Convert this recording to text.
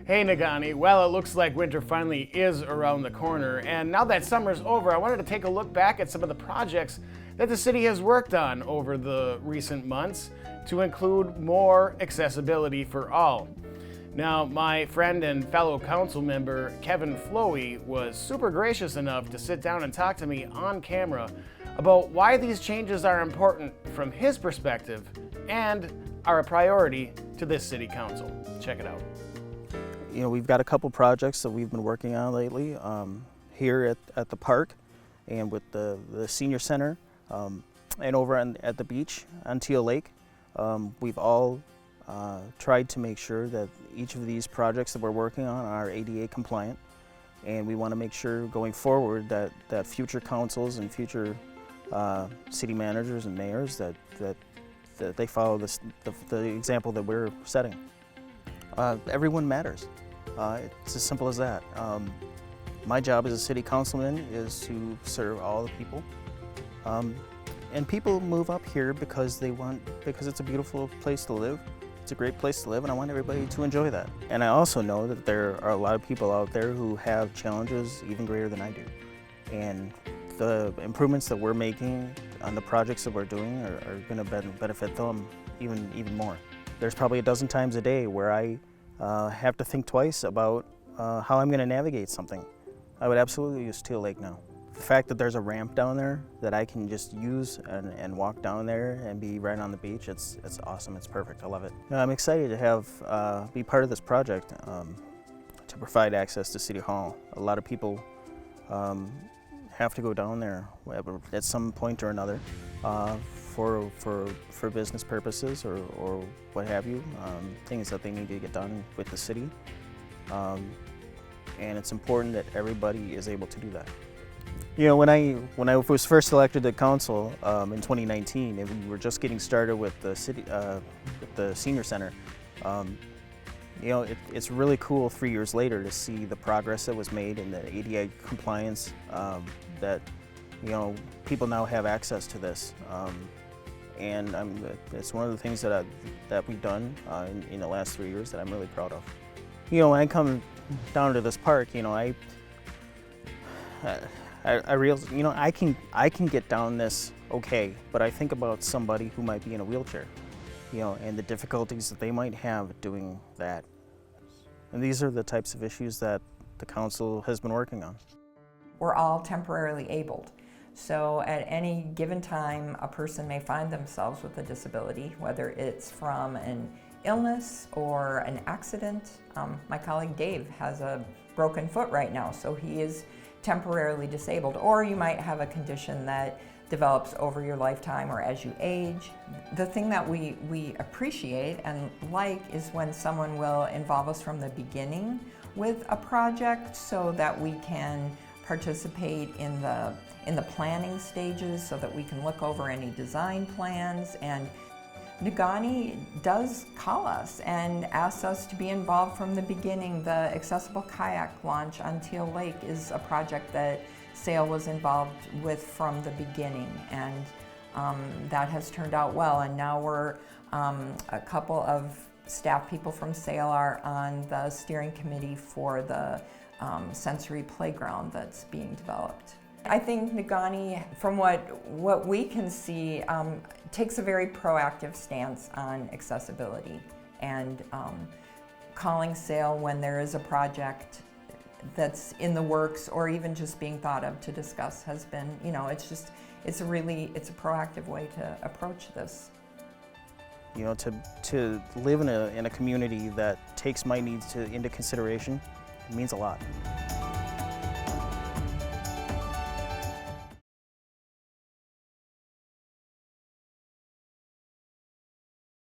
Hey Nagani, well it looks like winter finally is around the corner, and now that summer's over, I wanted to take a look back at some of the projects that the city has worked on over the recent months to include more accessibility for all. Now, my friend and fellow council member Kevin Flowey was super gracious enough to sit down and talk to me on camera about why these changes are important from his perspective and are a priority to this city council. Check it out. You know, we've got a couple projects that we've been working on lately here at the park and with the senior center and over at the beach on Teal Lake. We've all tried to make sure that each of these projects that we're working on are ADA compliant, and we want to make sure going forward that future councils and future city managers and mayors that they follow the example that we're setting. Everyone matters. It's as simple as that. My job as a city councilman is to serve all the people. And people move up here because it's a beautiful place to live. It's a great place to live, and I want everybody to enjoy that. And I also know that there are a lot of people out there who have challenges even greater than I do. And the improvements that we're making on the projects that we're doing are going to benefit them even more. There's probably a dozen times a day where I have to think twice about how I'm going to navigate something. I would absolutely use Teal Lake now. The fact that there's a ramp down there that I can just use and walk down there and be right on the beach, it's awesome, it's perfect, I love it. I'm excited to be part of this project to provide access to City Hall. A lot of people have to go down there at some point or another for business purposes or what have you, things that they need to get done with the city. And it's important that everybody is able to do that. You know, when I was first elected to council in 2019, and we were just getting started with the city, with the senior center, you know, it's really cool 3 years later to see the progress that was made in the ADA compliance. That, you know, people now have access to this, and it's one of the things that we've done in the last 3 years that I'm really proud of. You know, when I come down to this park, you know, I realize, you know, I can get down this okay, but I think about somebody who might be in a wheelchair, you know, and the difficulties that they might have doing that. And these are the types of issues that the council has been working on. We're all temporarily abled. So at any given time, a person may find themselves with a disability, whether it's from an illness or an accident. My colleague Dave has a broken foot right now, so he is temporarily disabled. Or you might have a condition that develops over your lifetime or as you age. The thing that we appreciate and like is when someone will involve us from the beginning with a project so that we can participate in the planning stages, so that we can look over any design plans. And Nagani does call us and asks us to be involved from the beginning. The accessible kayak launch on Teal Lake is a project that SAIL was involved with from the beginning, and that has turned out well. And now we're a couple of staff people from SAIL are on the steering committee for the sensory playground that's being developed. I think Nagani, from what we can see, takes a very proactive stance on accessibility, and calling SAIL when there is a project that's in the works or even just being thought of to discuss has been, you know, it's a proactive way to approach this. You know, to live in a community that takes my needs into consideration means a lot.